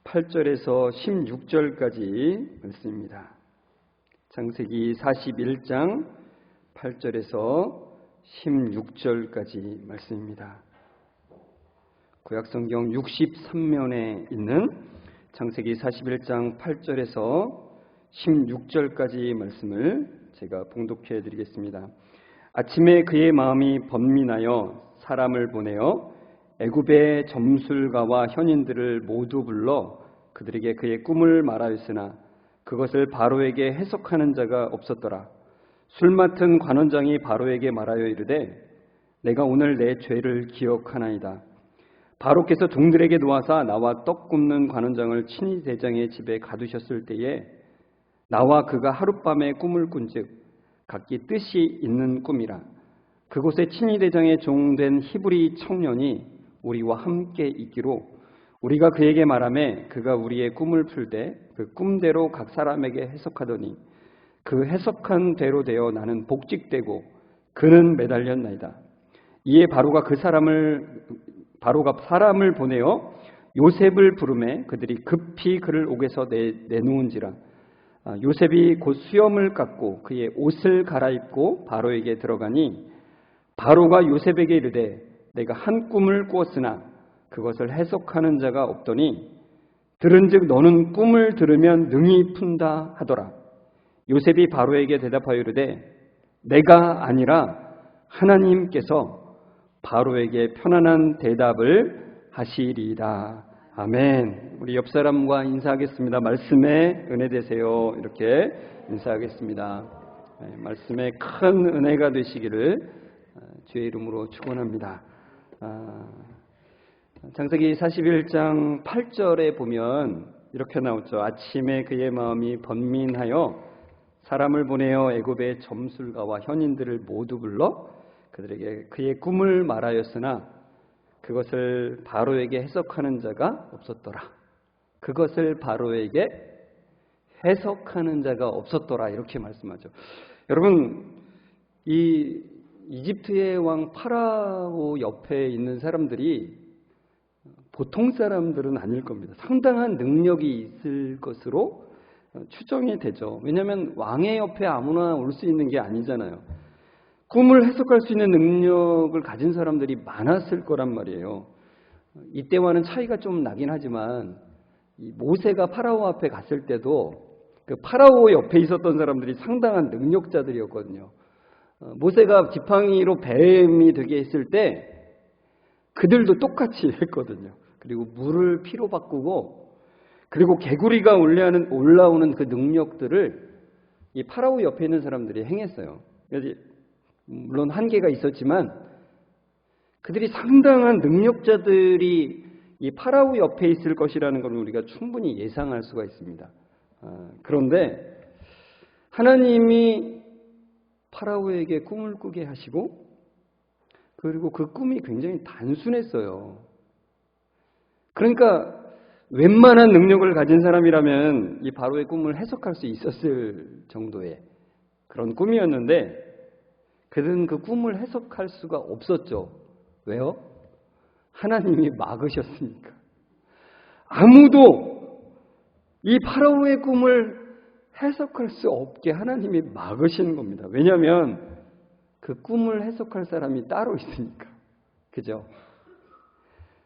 8절에서 16절까지 말씀입니다. 창세기 41장 8절에서 16절까지 말씀입니다. 구약성경 63면에 있는 창세기 41장 8절에서 16절까지 말씀을 제가 봉독해 드리겠습니다. 아침에 그의 마음이 번민하여 사람을 보내어 애굽의 점술가와 현인들을 모두 불러 그들에게 그의 꿈을 말하였으나 그것을 바로에게 해석하는 자가 없었더라. 술 맡은 관원장이 바로에게 말하여 이르되 내가 오늘 내 죄를 기억하나이다. 바로께서 종들에게 놓아사 나와 떡 굽는 관원장을 친히 대장의 집에 가두셨을 때에 나와 그가 하룻밤에 꿈을 꾼즉 각기 뜻이 있는 꿈이라. 그곳에 친히 대장의 종된 히브리 청년이 우리와 함께 있기로 우리가 그에게 말하매 그가 우리의 꿈을 풀되 그 꿈대로 각 사람에게 해석하더니 그 해석한 대로 되어 나는 복직되고 그는 매달렸나이다. 이에 바로가 사람을 보내어 요셉을 부르매 그들이 급히 그를 옥에서 내놓은지라. 요셉이 곧 수염을 깎고 그의 옷을 갈아입고 바로에게 들어가니 바로가 요셉에게 이르되 내가 한 꿈을 꾸었으나 그것을 해석하는 자가 없더니 들은즉 너는 꿈을 들으면 능히 푼다 하더라. 요셉이 바로에게 대답하여 이르되 내가 아니라 하나님께서 바로에게 편안한 대답을 하시리이다. 아멘. 우리 옆 사람과 인사하겠습니다. 말씀에 은혜 되세요. 이렇게 인사하겠습니다. 말씀에 큰 은혜가 되시기를 주의 이름으로 축원합니다. 창세기 41장 8절에 보면 이렇게 나오죠. 아침에 그의 마음이 번민하여 사람을 보내어 애굽의 점술가와 현인들을 모두 불러 그들에게 그의 꿈을 말하였으나 그것을 바로에게 해석하는 자가 없었더라. 그것을 바로에게 해석하는 자가 없었더라. 이렇게 말씀하죠. 여러분, 이 이집트의 왕 파라오 옆에 있는 사람들이 보통 사람들은 아닐 겁니다. 상당한 능력이 있을 것으로 추정이 되죠. 왜냐하면 왕의 옆에 아무나 올 수 있는 게 아니잖아요. 꿈을 해석할 수 있는 능력을 가진 사람들이 많았을 거란 말이에요. 이때와는 차이가 좀 나긴 하지만 모세가 파라오 앞에 갔을 때도 그 파라오 옆에 있었던 사람들이 상당한 능력자들이었거든요. 모세가 지팡이로 뱀이 되게 했을 때 그들도 똑같이 했거든요. 그리고 물을 피로 바꾸고 그리고 개구리가 올라오는 그 능력들을 이 파라오 옆에 있는 사람들이 행했어요. 물론 한계가 있었지만 그들이 상당한 능력자들이 이 파라오 옆에 있을 것이라는 걸 우리가 충분히 예상할 수가 있습니다. 그런데 하나님이 파라오에게 꿈을 꾸게 하시고 그리고 그 꿈이 굉장히 단순했어요. 그러니까 웬만한 능력을 가진 사람이라면 이 바로의 꿈을 해석할 수 있었을 정도의 그런 꿈이었는데 그들은 그 꿈을 해석할 수가 없었죠. 왜요? 하나님이 막으셨으니까. 아무도 이 파라오의 꿈을 해석할 수 없게 하나님이 막으시는 겁니다. 왜냐하면 그 꿈을 해석할 사람이 따로 있으니까. 그죠?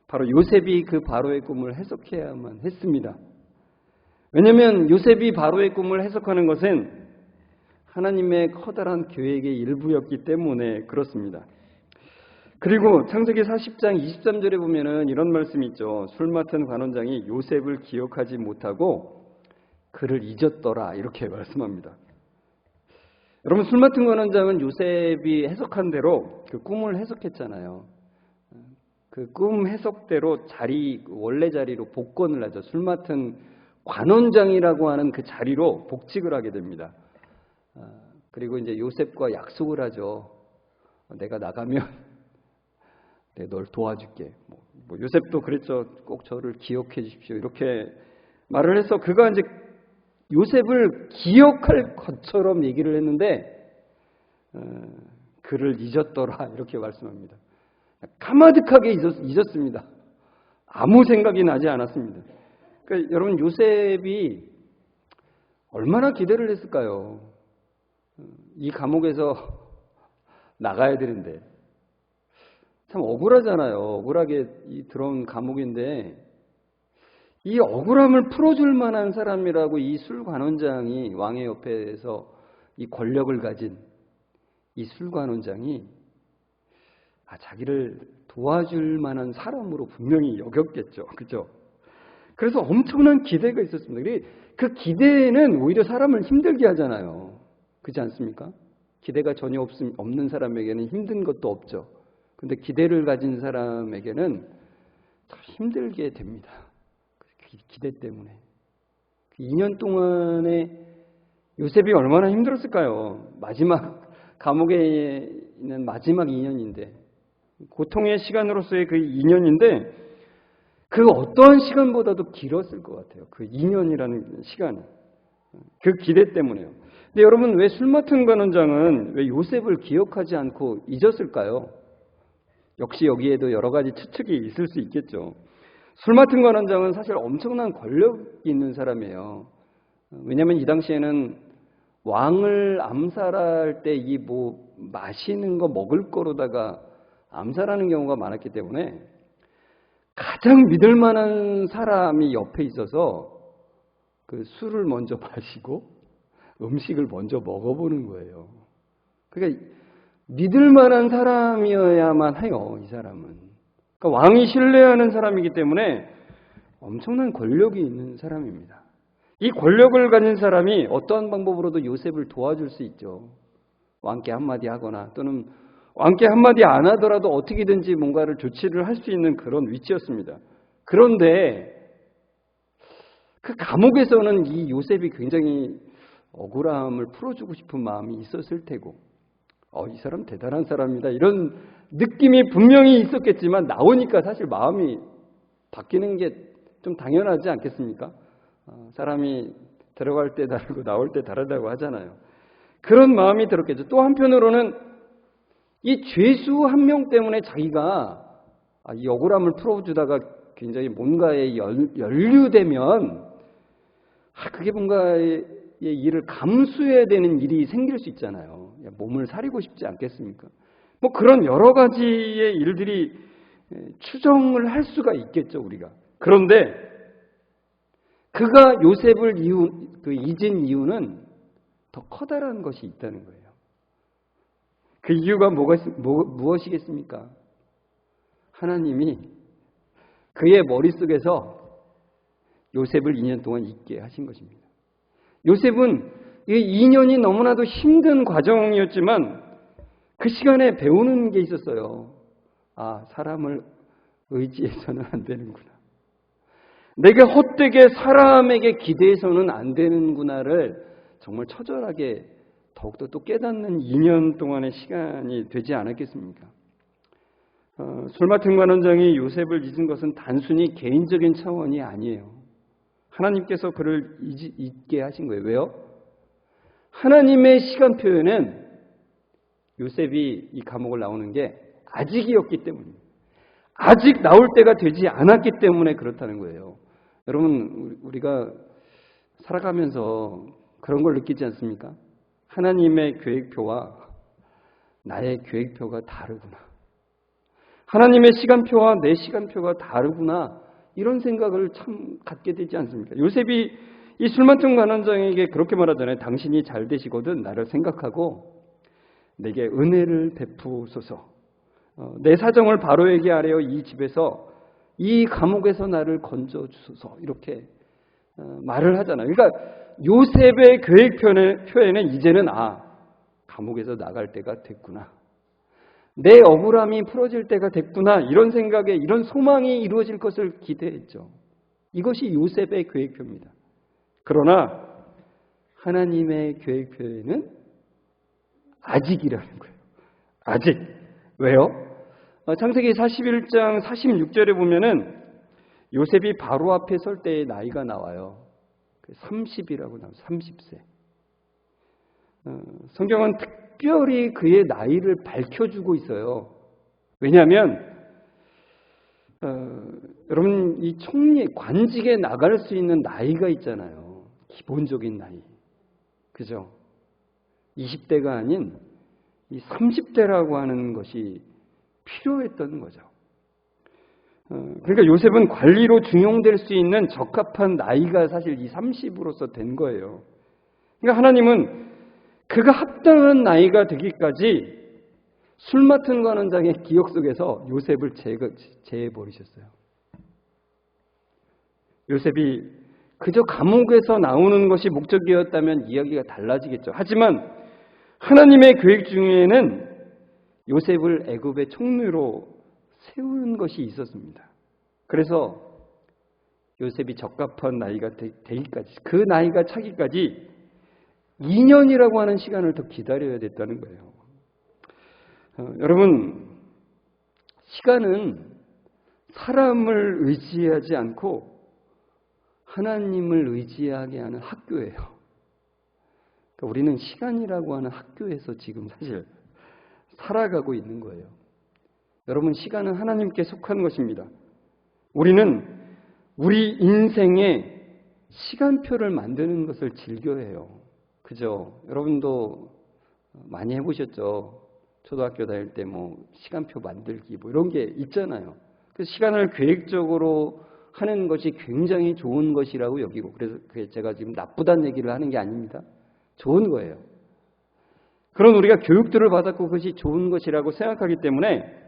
바로 요셉이 그 바로의 꿈을 해석해야만 했습니다. 왜냐하면 요셉이 바로의 꿈을 해석하는 것은 하나님의 커다란 계획의 일부였기 때문에 그렇습니다. 그리고 창세기 40장 23절에 보면은 이런 말씀이 있죠. 술 맡은 관원장이 요셉을 기억하지 못하고 그를 잊었더라. 이렇게 말씀합니다. 여러분, 술 맡은 관원장은 요셉이 해석한 대로 그 꿈을 해석했잖아요. 그 꿈 해석대로 원래 자리로 복권을 하죠. 술 맡은 관원장이라고 하는 그 자리로 복직을 하게 됩니다. 그리고 이제 요셉과 약속을 하죠. 내가 나가면 널 도와줄게. 요셉도 그랬죠. 꼭 저를 기억해 주십시오. 이렇게 말을 해서 그가 이제 요셉을 기억할 것처럼 얘기를 했는데 그를 잊었더라. 이렇게 말씀합니다. 까마득하게 잊었습니다. 아무 생각이 나지 않았습니다. 그러니까 여러분 요셉이 얼마나 기대를 했을까요? 이 감옥에서 나가야 되는데 참 억울하잖아요. 억울하게 들어온 감옥인데 이 억울함을 풀어줄 만한 사람이라고 이 술관원장이 왕의 옆에서 이 권력을 가진 이 술관원장이 자기를 도와줄 만한 사람으로 분명히 여겼겠죠. 그죠? 그래서 엄청난 기대가 있었습니다. 그 기대는 오히려 사람을 힘들게 하잖아요. 그렇지 않습니까? 기대가 전혀 없는 사람에게는 힘든 것도 없죠. 근데 기대를 가진 사람에게는 참 힘들게 됩니다. 기대 때문에. 2년 동안에 요셉이 얼마나 힘들었을까요? 마지막 감옥에 있는 마지막 2년인데 고통의 시간으로서의 그 2년인데 그 어떠한 시간보다도 길었을 것 같아요. 그 2년이라는 시간. 그 기대 때문에요. 근데 여러분 왜 술 맡은 관원장은 왜 요셉을 기억하지 않고 잊었을까요? 역시 여기에도 여러 가지 추측이 있을 수 있겠죠. 술 맡은 관원장은 사실 엄청난 권력이 있는 사람이에요. 왜냐하면 이 당시에는 왕을 암살할 때 이 마시는 거 먹을 거로다가 암살하는 경우가 많았기 때문에 가장 믿을 만한 사람이 옆에 있어서 그 술을 먼저 마시고 음식을 먼저 먹어보는 거예요. 그러니까 믿을 만한 사람이어야만 해요, 이 사람은. 그러니까 왕이 신뢰하는 사람이기 때문에 엄청난 권력이 있는 사람입니다. 이 권력을 가진 사람이 어떠한 방법으로도 요셉을 도와줄 수 있죠. 왕께 한마디 하거나 또는 왕께 한마디 안 하더라도 어떻게든지 뭔가를 조치를 할 수 있는 그런 위치였습니다. 그런데 그 감옥에서는 이 요셉이 굉장히 억울함을 풀어주고 싶은 마음이 있었을 테고 이 사람 대단한 사람이다 이런 느낌이 분명히 있었겠지만 나오니까 사실 마음이 바뀌는 게 좀 당연하지 않겠습니까? 사람이 들어갈 때 다르고 나올 때 다르다고 하잖아요. 그런 마음이 들었겠죠. 또 한편으로는 이 죄수 한 명 때문에 자기가 이 억울함을 풀어주다가 굉장히 뭔가에 연루되면 그게 뭔가의 일을 감수해야 되는 일이 생길 수 있잖아요. 몸을 사리고 싶지 않겠습니까? 그런 여러 가지의 일들이 추정을 할 수가 있겠죠, 우리가. 그런데 그가 요셉을 잊은 이유는 더 커다란 것이 있다는 거예요. 그 이유가 무엇이겠습니까? 하나님이 그의 머릿속에서 요셉을 2년 동안 잊게 하신 것입니다. 요셉은 이 2년이 너무나도 힘든 과정이었지만 그 시간에 배우는 게 있었어요. 사람을 의지해서는 안 되는구나. 내가 헛되게 사람에게 기대해서는 안 되는구나를 정말 처절하게 더욱더 또 깨닫는 2년 동안의 시간이 되지 않았겠습니까? 술 맡은 관원장이 요셉을 잊은 것은 단순히 개인적인 차원이 아니에요. 하나님께서 그를 잊게 하신 거예요. 왜요? 하나님의 시간표에는 요셉이 이 감옥을 나오는 게 아직이었기 때문입니다. 아직 나올 때가 되지 않았기 때문에 그렇다는 거예요. 여러분 우리가 살아가면서 그런 걸 느끼지 않습니까? 하나님의 계획표와 나의 계획표가 다르구나. 하나님의 시간표와 내 시간표가 다르구나. 이런 생각을 참 갖게 되지 않습니까? 요셉이 이 술 맡은 관원장에게 그렇게 말하잖아요. 당신이 잘 되시거든 나를 생각하고 내게 은혜를 베푸소서. 내 사정을 바로에게 아뢰어 이 집에서 이 감옥에서 나를 건져주소서. 이렇게 말을 하잖아요. 그러니까 요셉의 계획표에는 이제는 감옥에서 나갈 때가 됐구나. 내 억울함이 풀어질 때가 됐구나. 이런 생각에 이런 소망이 이루어질 것을 기대했죠. 이것이 요셉의 계획표입니다. 그러나 하나님의 계획표에는 아직이라는 거예요. 아직. 왜요? 창세기 41장 46절에 보면은 요셉이 바로 앞에 설 때의 나이가 나와요. 30이라고 나와요. 30세. 성경은 특별히 그의 나이를 밝혀주고 있어요. 왜냐하면 여러분 이 총리 관직에 나갈 수 있는 나이가 있잖아요. 기본적인 나이. 그죠? 20대가 아닌 이 30대라고 하는 것이 필요했던 거죠. 그러니까 요셉은 관리로 중용될 수 있는 적합한 나이가 사실 이 30으로서 된 거예요. 그러니까 하나님은 그가 합당한 나이가 되기까지 술 맡은 관원장의 기억 속에서 요셉을 제해버리셨어요. 요셉이 그저 감옥에서 나오는 것이 목적이었다면 이야기가 달라지겠죠. 하지만 하나님의 계획 중에는 요셉을 애굽의 총리로 세우는 것이 있었습니다. 그래서 요셉이 적합한 나이가 되기까지, 그 나이가 차기까지 2년이라고 하는 시간을 더 기다려야 됐다는 거예요. 여러분, 시간은 사람을 의지하지 않고 하나님을 의지하게 하는 학교예요. 그러니까 우리는 시간이라고 하는 학교에서 지금 사실 살아가고 있는 거예요. 여러분, 시간은 하나님께 속한 것입니다. 우리는 우리 인생의 시간표를 만드는 것을 즐겨해요. 그죠? 여러분도 많이 해보셨죠? 초등학교 다닐 때 뭐 시간표 만들기 뭐 이런 게 있잖아요. 그 시간을 계획적으로 하는 것이 굉장히 좋은 것이라고 여기고, 그래서 제가 지금 나쁘다는 얘기를 하는 게 아닙니다. 좋은 거예요. 그런 우리가 교육들을 받았고 그것이 좋은 것이라고 생각하기 때문에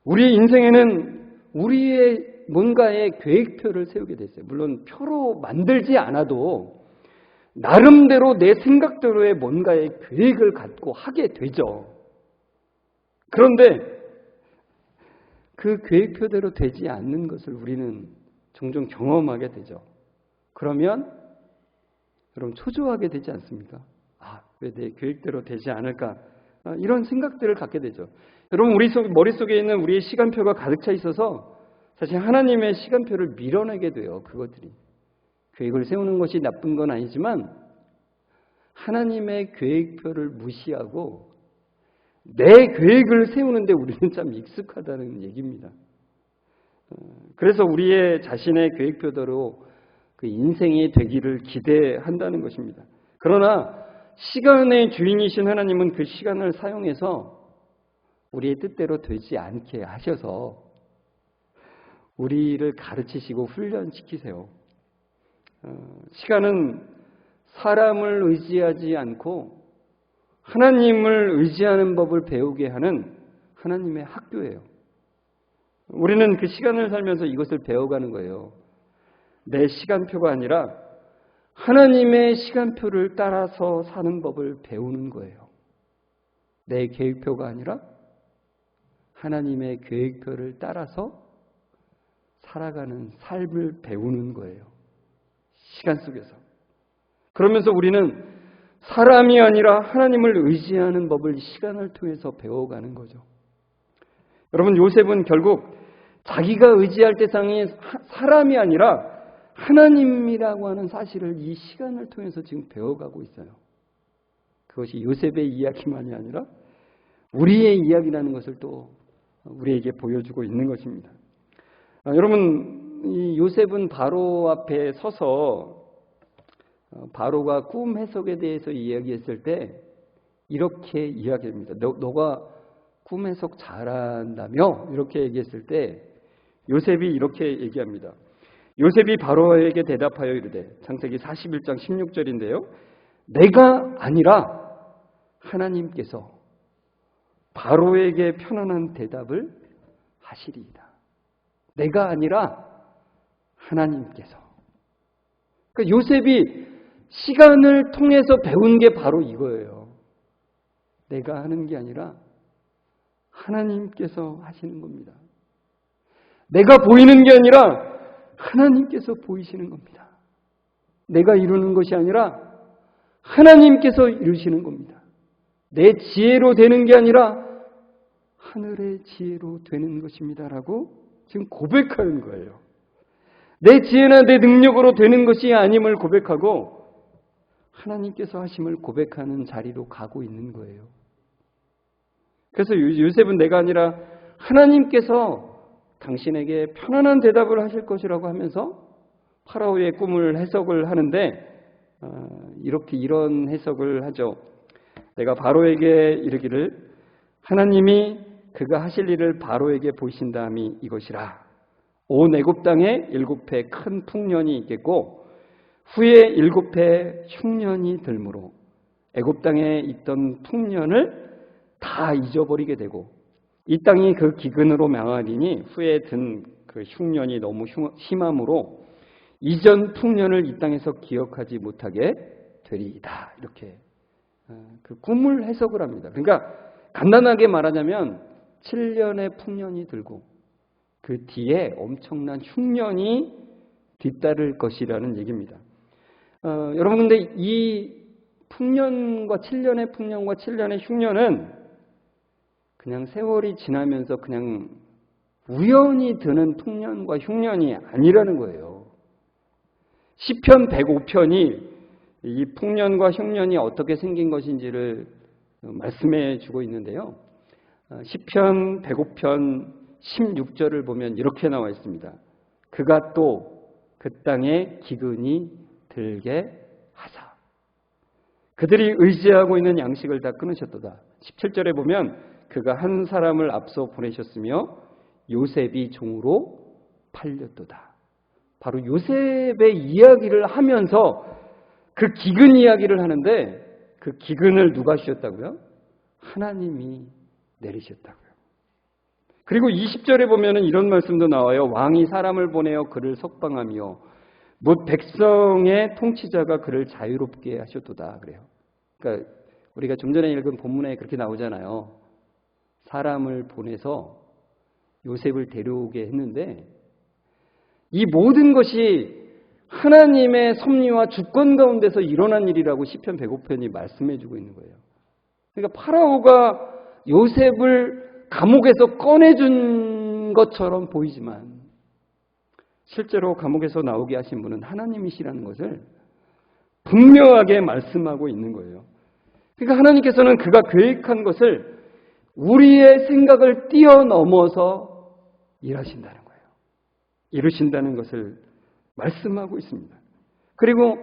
우리 인생에는 우리의 뭔가의 계획표를 세우게 됐어요. 물론 표로 만들지 않아도 나름대로 내 생각대로의 뭔가의 계획을 갖고 하게 되죠. 그런데 그 계획표대로 되지 않는 것을 우리는 종종 경험하게 되죠. 그러면 여러분 초조하게 되지 않습니까? 왜 내 계획대로 되지 않을까? 이런 생각들을 갖게 되죠. 여러분 우리 머릿속에 있는 우리의 시간표가 가득 차 있어서 사실 하나님의 시간표를 밀어내게 돼요. 그것들이. 계획을 세우는 것이 나쁜 건 아니지만 하나님의 계획표를 무시하고 내 계획을 세우는데 우리는 참 익숙하다는 얘기입니다. 그래서 우리의 자신의 계획표대로 그 인생이 되기를 기대한다는 것입니다. 그러나 시간의 주인이신 하나님은 그 시간을 사용해서 우리의 뜻대로 되지 않게 하셔서 우리를 가르치시고 훈련시키세요. 시간은 사람을 의지하지 않고 하나님을 의지하는 법을 배우게 하는 하나님의 학교예요. 우리는 그 시간을 살면서 이것을 배워가는 거예요. 내 시간표가 아니라 하나님의 시간표를 따라서 사는 법을 배우는 거예요. 내 계획표가 아니라 하나님의 계획표를 따라서 살아가는 삶을 배우는 거예요. 시간 속에서. 그러면서 우리는 사람이 아니라 하나님을 의지하는 법을 시간을 통해서 배워가는 거죠. 여러분 요셉은 결국 자기가 의지할 대상이 사람이 아니라 하나님이라고 하는 사실을 이 시간을 통해서 지금 배워가고 있어요. 그것이 요셉의 이야기만이 아니라 우리의 이야기라는 것을 또 우리에게 보여주고 있는 것입니다. 여러분 이 요셉은 바로 앞에 서서 바로가 꿈 해석에 대해서 이야기했을 때 이렇게 이야기합니다. 너가 꿈 해석 잘한다며? 이렇게 얘기했을 때 요셉이 이렇게 얘기합니다. 요셉이 바로에게 대답하여 이르되, 창세기 41장 16절인데요. 내가 아니라 하나님께서 바로에게 편안한 대답을 하시리이다. 내가 아니라 하나님께서. 그러니까 요셉이 시간을 통해서 배운 게 바로 이거예요. 내가 하는 게 아니라 하나님께서 하시는 겁니다. 내가 보이는 게 아니라 하나님께서 보이시는 겁니다. 내가 이루는 것이 아니라 하나님께서 이루시는 겁니다. 내 지혜로 되는 게 아니라 하늘의 지혜로 되는 것입니다라고 지금 고백하는 거예요. 내 지혜나 내 능력으로 되는 것이 아님을 고백하고 하나님께서 하심을 고백하는 자리로 가고 있는 거예요. 그래서 요셉은 내가 아니라 하나님께서 당신에게 편안한 대답을 하실 것이라고 하면서 파라오의 꿈을 해석을 하는데 이런 해석을 하죠. 내가 바로에게 이르기를 하나님이 그가 하실 일을 바로에게 보이신 다음이 이것이라. 온 애굽 땅에 7해 큰 풍년이 있겠고 후에 7해 흉년이 들므로 애굽 땅에 있던 풍년을 다 잊어버리게 되고 이 땅이 그 기근으로 망하리니 후에 든 그 흉년이 너무 심함으로 이전 풍년을 이 땅에서 기억하지 못하게 되리이다. 이렇게 그 꿈을 해석을 합니다. 그러니까 간단하게 말하자면 7년의 풍년이 들고 그 뒤에 엄청난 흉년이 뒤따를 것이라는 얘기입니다. 여러분 근데 이 풍년과 7년의 풍년과 7년의 흉년은 그냥 세월이 지나면서 그냥 우연히 드는 풍년과 흉년이 아니라는 거예요. 시편 105편이 이 풍년과 흉년이 어떻게 생긴 것인지를 말씀해 주고 있는데요. 시편 105편 16절을 보면 이렇게 나와 있습니다. 그가 또 그 땅에 기근이 들게 하사 그들이 의지하고 있는 양식을 다 끊으셨도다. 17절에 보면 그가 한 사람을 앞서 보내셨으며 요셉이 종으로 팔렸도다. 바로 요셉의 이야기를 하면서 그 기근 이야기를 하는데 그 기근을 누가 주셨다고요? 하나님이 내리셨다고요. 그리고 20절에 보면은 이런 말씀도 나와요. 왕이 사람을 보내어 그를 석방하며 못 백성의 통치자가 그를 자유롭게 하셨도다. 그래요. 그러니까 우리가 좀 전에 읽은 본문에 그렇게 나오잖아요. 사람을 보내서 요셉을 데려오게 했는데 이 모든 것이 하나님의 섭리와 주권 가운데서 일어난 일이라고 시편 105편이 말씀해 주고 있는 거예요. 그러니까 파라오가 요셉을 감옥에서 꺼내준 것처럼 보이지만 실제로 감옥에서 나오게 하신 분은 하나님이시라는 것을 분명하게 말씀하고 있는 거예요. 그러니까 하나님께서는 그가 계획한 것을 우리의 생각을 뛰어넘어서 일하신다는 거예요. 이루신다는 것을 말씀하고 있습니다. 그리고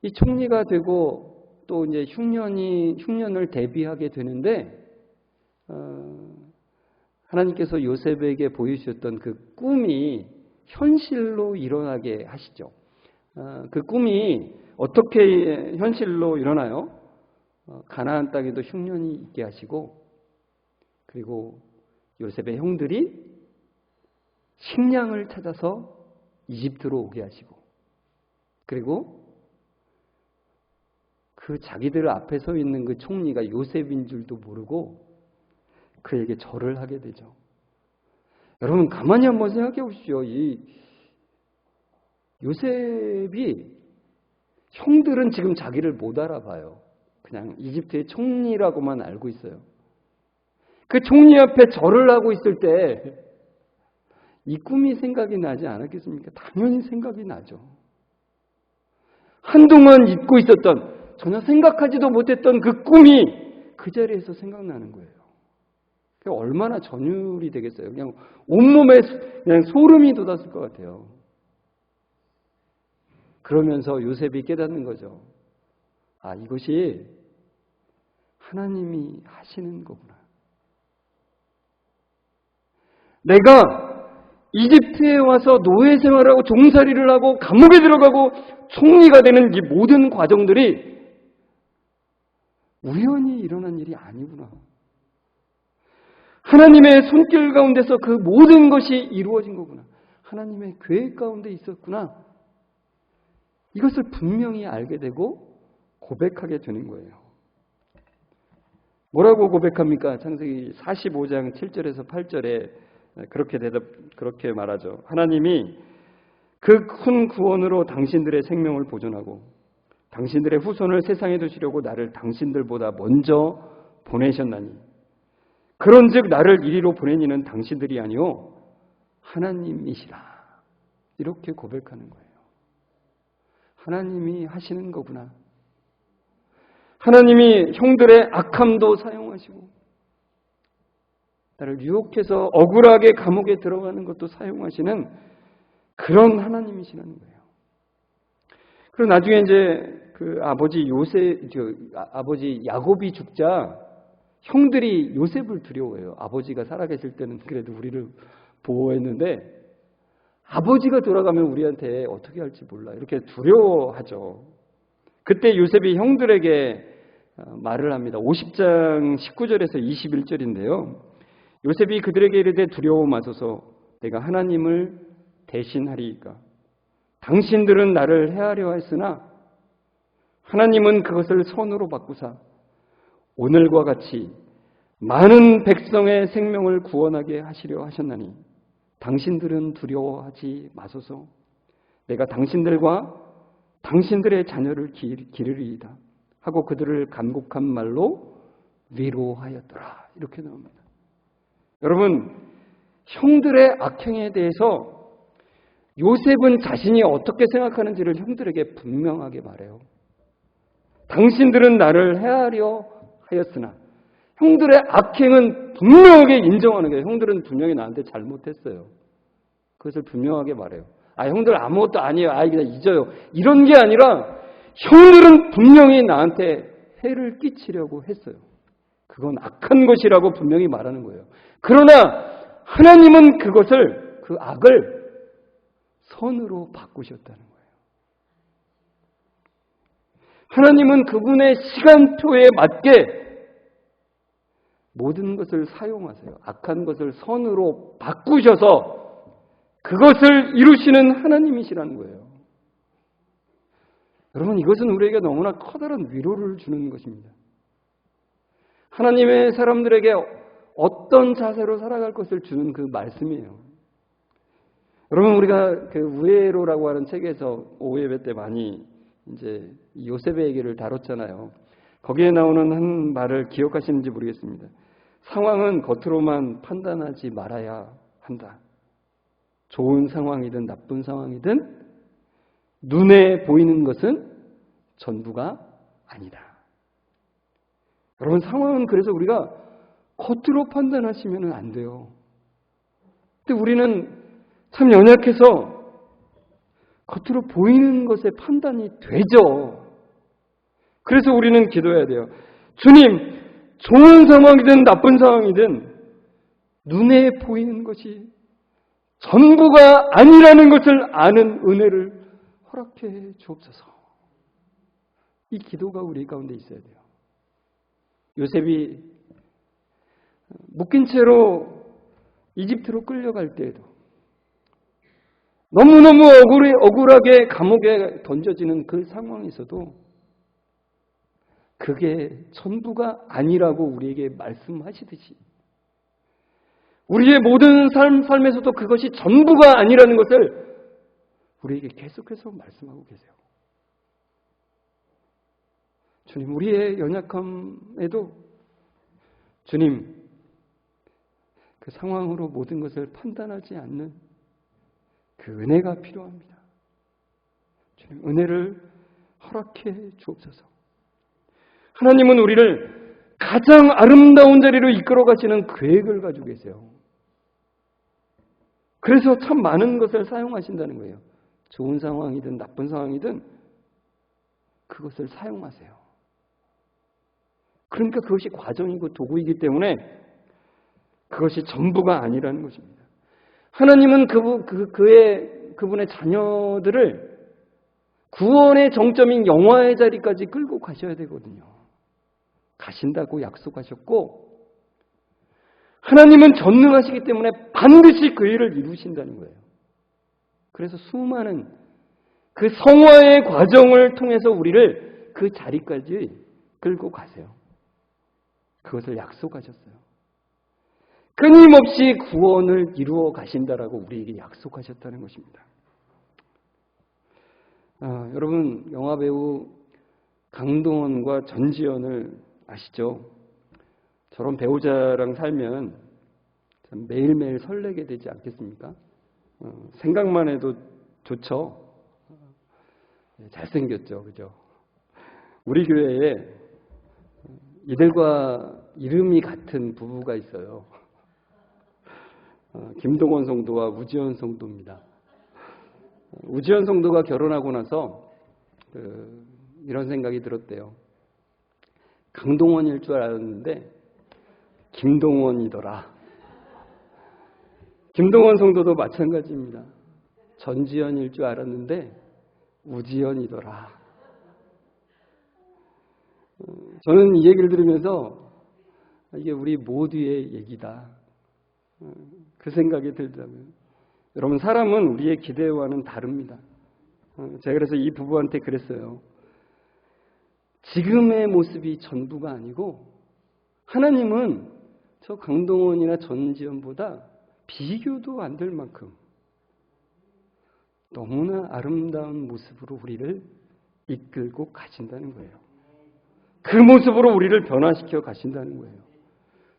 이 총리가 되고 또 이제 흉년을 대비하게 되는데 하나님께서 요셉에게 보여주셨던 그 꿈이 현실로 일어나게 하시죠. 그 꿈이 어떻게 현실로 일어나요? 가나안 땅에도 흉년이 있게 하시고 그리고 요셉의 형들이 식량을 찾아서 이집트로 오게 하시고 그리고 그 자기들 앞에 서 있는 그 총리가 요셉인 줄도 모르고 그에게 절을 하게 되죠. 여러분 가만히 한번 생각해 보십시오. 이 요셉이 형들은 지금 자기를 못 알아봐요. 그냥 이집트의 총리라고만 알고 있어요. 그 총리 앞에 절을 하고 있을 때 이 꿈이 생각이 나지 않았겠습니까? 당연히 생각이 나죠. 한동안 잊고 있었던 전혀 생각하지도 못했던 그 꿈이 그 자리에서 생각나는 거예요. 얼마나 전율이 되겠어요. 그냥 온몸에 그냥 소름이 돋았을 것 같아요. 그러면서 요셉이 깨닫는 거죠. 아, 이것이 하나님이 하시는 거구나. 내가 이집트에 와서 노예 생활하고 종살이를 하고 감옥에 들어가고 총리가 되는 이 모든 과정들이 우연히 일어난 일이 아니구나. 하나님의 손길 가운데서 그 모든 것이 이루어진 거구나. 하나님의 계획 가운데 있었구나. 이것을 분명히 알게 되고 고백하게 되는 거예요. 뭐라고 고백합니까? 창세기 45장 7절에서 8절에 그렇게 말하죠. 하나님이 그 큰 구원으로 당신들의 생명을 보존하고 당신들의 후손을 세상에 두시려고 나를 당신들보다 먼저 보내셨나니 그런즉 나를 이리로 보낸 이는 당신들이 아니오 하나님이시라. 이렇게 고백하는 거예요. 하나님이 하시는 거구나. 하나님이 형들의 악함도 사용하시고 나를 유혹해서 억울하게 감옥에 들어가는 것도 사용하시는 그런 하나님이시라는 거예요. 그리고 나중에 이제 그 아버지 야곱이 죽자 형들이 요셉을 두려워해요. 아버지가 살아계실 때는 그래도 우리를 보호했는데 아버지가 돌아가면 우리한테 어떻게 할지 몰라. 이렇게 두려워하죠. 그때 요셉이 형들에게 말을 합니다. 50장 19절에서 21절인데요. 요셉이 그들에게 이르되 두려워 마소서 내가 하나님을 대신하리이까. 당신들은 나를 해하려 했으나 하나님은 그것을 선으로 바꾸사 오늘과 같이 많은 백성의 생명을 구원하게 하시려 하셨나니 당신들은 두려워하지 마소서. 내가 당신들과 당신들의 자녀를 기르리이다 하고 그들을 간곡한 말로 위로하였더라. 이렇게 나옵니다. 여러분, 형들의 악행에 대해서 요셉은 자신이 어떻게 생각하는지를 형들에게 분명하게 말해요. 당신들은 나를 해하려 하였으나 형들의 악행은 분명하게 인정하는 거예요. 형들은 분명히 나한테 잘못했어요. 그것을 분명하게 말해요. 형들 아무것도 아니에요. 그냥 잊어요. 이런 게 아니라 형들은 분명히 나한테 해를 끼치려고 했어요. 그건 악한 것이라고 분명히 말하는 거예요. 그러나 하나님은 그 악을 선으로 바꾸셨다는 거예요. 하나님은 그분의 시간표에 맞게 모든 것을 사용하세요. 악한 것을 선으로 바꾸셔서 그것을 이루시는 하나님이시라는 거예요. 여러분, 이것은 우리에게 너무나 커다란 위로를 주는 것입니다. 하나님의 사람들에게 어떤 자세로 살아갈 것을 주는 그 말씀이에요. 여러분, 우리가 그 우에로라고 하는 책에서 오예배 때 많이 이제 요셉의 얘기를 다뤘잖아요. 거기에 나오는 한 말을 기억하시는지 모르겠습니다. 상황은 겉으로만 판단하지 말아야 한다. 좋은 상황이든 나쁜 상황이든 눈에 보이는 것은 전부가 아니다. 여러분, 상황은 그래서 우리가 겉으로 판단하시면 안 돼요. 근데 우리는 참 연약해서 겉으로 보이는 것에 판단이 되죠. 그래서 우리는 기도해야 돼요. 주님, 좋은 상황이든 나쁜 상황이든 눈에 보이는 것이 전부가 아니라는 것을 아는 은혜를 허락해 주옵소서. 이 기도가 우리 가운데 있어야 돼요. 요셉이 묶인 채로 이집트로 끌려갈 때에도 너무너무 억울하게 감옥에 던져지는 그 상황에서도 그게 전부가 아니라고 우리에게 말씀하시듯이 우리의 모든 삶에서도 그것이 전부가 아니라는 것을 우리에게 계속해서 말씀하고 계세요. 주님, 우리의 연약함에도 주님, 그 상황으로 모든 것을 판단하지 않는 그 은혜가 필요합니다. 주님, 은혜를 허락해 주옵소서. 하나님은 우리를 가장 아름다운 자리로 이끌어 가시는 계획을 가지고 계세요. 그래서 참 많은 것을 사용하신다는 거예요. 좋은 상황이든 나쁜 상황이든 그것을 사용하세요. 그러니까 그것이 과정이고 도구이기 때문에 그것이 전부가 아니라는 것입니다. 하나님은 그분의 자녀들을 구원의 정점인 영화의 자리까지 끌고 가셔야 되거든요. 가신다고 약속하셨고 하나님은 전능하시기 때문에 반드시 그 일을 이루신다는 거예요. 그래서 수많은 그 성화의 과정을 통해서 우리를 그 자리까지 끌고 가세요. 그것을 약속하셨어요. 끊임없이 구원을 이루어 가신다라고 우리에게 약속하셨다는 것입니다. 여러분, 영화배우 강동원과 전지현을 아시죠? 저런 배우자랑 살면 참 매일매일 설레게 되지 않겠습니까? 생각만 해도 좋죠? 잘생겼죠, 그죠? 우리 교회에 이들과 이름이 같은 부부가 있어요. 김동원 성도와 우지연 성도입니다. 우지연 성도가 결혼하고 나서 이런 생각이 들었대요. 강동원일 줄 알았는데 김동원이더라. 김동원 성도도 마찬가지입니다. 전지현일 줄 알았는데 우지연이더라. 저는 이 얘기를 들으면서 이게 우리 모두의 얘기다. 그 생각이 들더라고요. 여러분, 사람은 우리의 기대와는 다릅니다. 제가 그래서 이 부부한테 그랬어요. 지금의 모습이 전부가 아니고 하나님은 저 강동원이나 전지현보다 비교도 안 될 만큼 너무나 아름다운 모습으로 우리를 이끌고 가신다는 거예요. 그 모습으로 우리를 변화시켜 가신다는 거예요.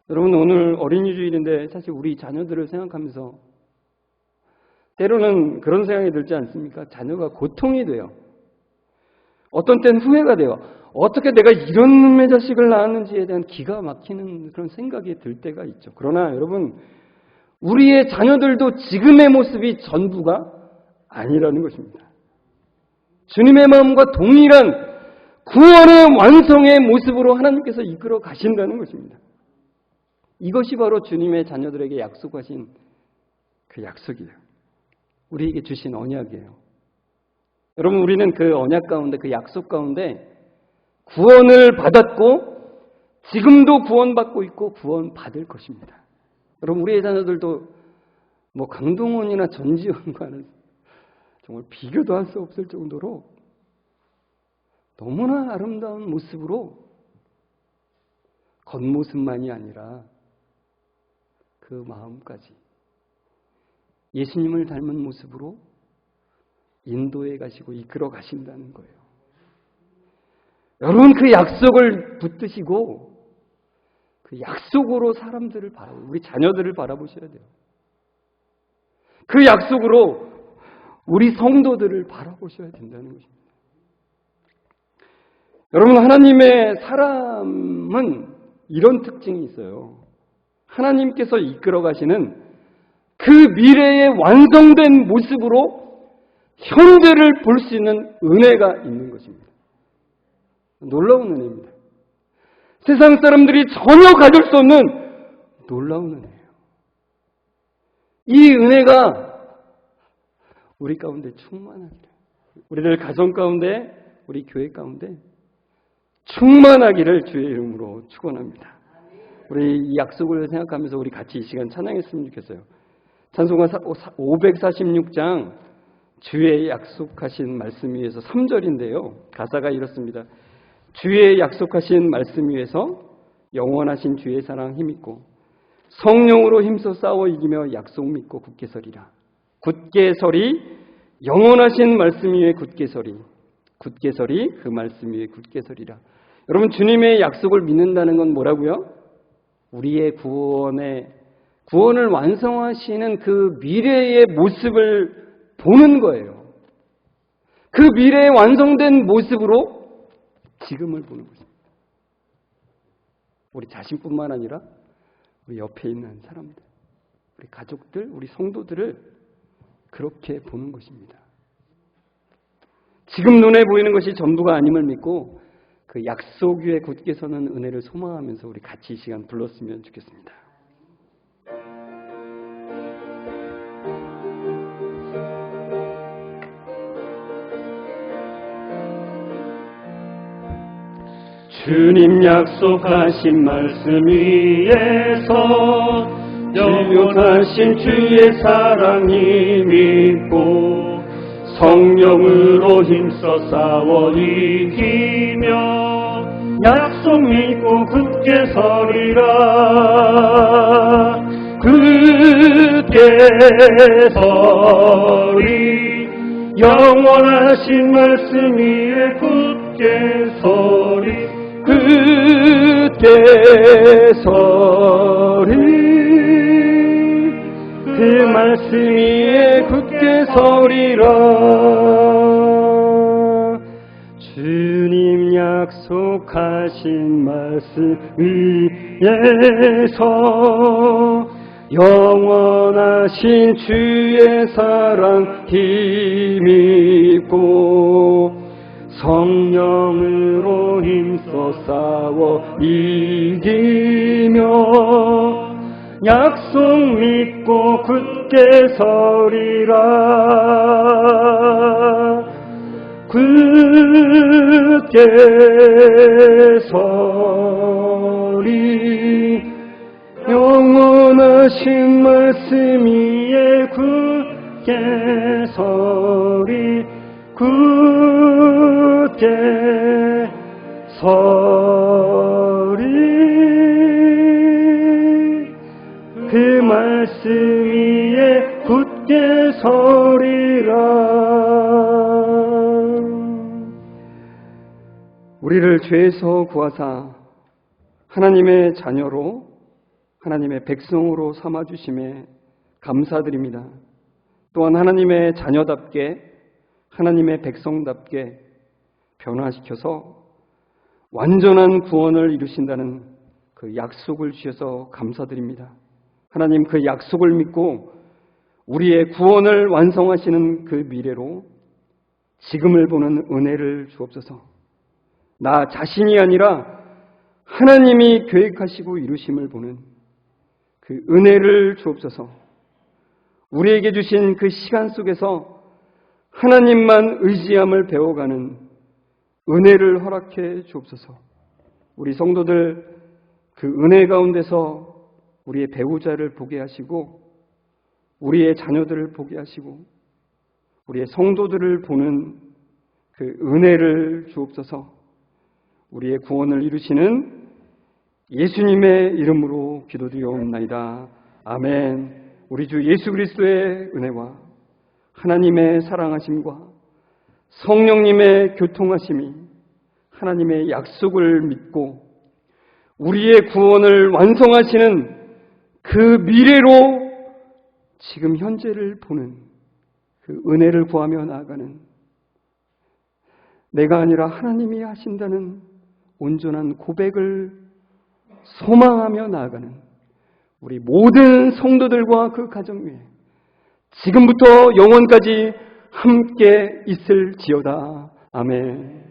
여러분, 오늘 어린이 주일인데 사실 우리 자녀들을 생각하면서 때로는 그런 생각이 들지 않습니까? 자녀가 고통이 돼요. 어떤 때는 후회가 돼요. 어떻게 내가 이런 놈의 자식을 낳았는지에 대한 기가 막히는 그런 생각이 들 때가 있죠. 그러나 여러분, 우리의 자녀들도 지금의 모습이 전부가 아니라는 것입니다. 주님의 마음과 동일한 구원의 완성의 모습으로 하나님께서 이끌어 가신다는 것입니다. 이것이 바로 주님의 자녀들에게 약속하신 그 약속이에요. 우리에게 주신 언약이에요. 여러분, 우리는 그 언약 가운데, 그 약속 가운데 구원을 받았고 지금도 구원받고 있고 구원받을 것입니다. 여러분, 우리의 자녀들도 뭐 강동원이나 전지현과는 정말 비교도 할 수 없을 정도로 너무나 아름다운 모습으로 겉모습만이 아니라 그 마음까지 예수님을 닮은 모습으로 인도해 가시고 이끌어 가신다는 거예요. 여러분, 그 약속을 붙드시고 그 약속으로 사람들을 우리 자녀들을 바라보셔야 돼요. 그 약속으로 우리 성도들을 바라보셔야 된다는 것입니다. 여러분, 하나님의 사람은 이런 특징이 있어요. 하나님께서 이끌어 가시는 그 미래의 완성된 모습으로 현재를 볼 수 있는 은혜가 있는 것입니다. 놀라운 은혜입니다. 세상 사람들이 전혀 가질 수 없는 놀라운 은혜예요. 이 은혜가 우리 가운데 충만하기를, 우리들 가정 가운데, 우리 교회 가운데 충만하기를 주의 이름으로 축원합니다. 우리 이 약속을 생각하면서 우리 같이 이 시간 찬양했으면 좋겠어요. 찬송가 546장 주의 약속하신 말씀 위에서 3절인데요. 가사가 이렇습니다. 주의 약속하신 말씀 위에서 영원하신 주의 사랑 힘있고 성령으로 힘써 싸워 이기며 약속 믿고 굳게 서리라. 굳게 서리, 영원하신 말씀 위에 굳게 서리, 굳게 서리, 그 말씀 위에 굳게 서리라. 여러분, 주님의 약속을 믿는다는 건 뭐라고요? 우리의 구원을 완성하시는 그 미래의 모습을 보는 거예요. 그 미래의 완성된 모습으로 지금을 보는 것입니다. 우리 자신뿐만 아니라 우리 옆에 있는 사람들, 우리 가족들, 우리 성도들을 그렇게 보는 것입니다. 지금 눈에 보이는 것이 전부가 아님을 믿고 그 약속 위에 굳게 서는 은혜를 소망하면서 우리 같이 이 시간 불렀으면 좋겠습니다. 주님 약속하신 말씀 위에서 영원하신 주의 사랑이 믿고 성령으로 힘써 싸워 이기며 약속 믿고 굳게 서리라. 굳게 서리, 영원하신 말씀 위에 굳게 서리, 굳게 서리, 그 말씀 위에 굳게 서리라. 주님 약속하신 말씀 위에서 영원하신 주의 사랑 힘입고 성령으로 힘써 싸워 이기며 약속 믿고 굳게 서리라. 굳게 서리. 영원하신 말씀 위에 굳게 서리. 굳게 서리. 그 말씀 위에 굳게 서리라. 우리를 죄에서 구하사 하나님의 자녀로 하나님의 백성으로 삼아주심에 감사드립니다. 또한 하나님의 자녀답게 하나님의 백성답게 변화시켜서 완전한 구원을 이루신다는 그 약속을 주셔서 감사드립니다. 하나님, 그 약속을 믿고 우리의 구원을 완성하시는 그 미래로 지금을 보는 은혜를 주옵소서. 나 자신이 아니라 하나님이 계획하시고 이루심을 보는 그 은혜를 주옵소서. 우리에게 주신 그 시간 속에서 하나님만 의지함을 배워가는 은혜를 허락해 주옵소서. 우리 성도들 그 은혜 가운데서 우리의 배우자를 보게 하시고 우리의 자녀들을 보게 하시고 우리의 성도들을 보는 그 은혜를 주옵소서. 우리의 구원을 이루시는 예수님의 이름으로 기도드리옵나이다. 아멘. 우리 주 예수 그리스도의 은혜와 하나님의 사랑하심과 성령님의 교통하심이 하나님의 약속을 믿고 우리의 구원을 완성하시는 그 미래로 지금 현재를 보는 그 은혜를 구하며 나아가는, 내가 아니라 하나님이 하신다는 온전한 고백을 소망하며 나아가는 우리 모든 성도들과 그 가정 위에 지금부터 영원까지 함께 있을지어다. 아멘.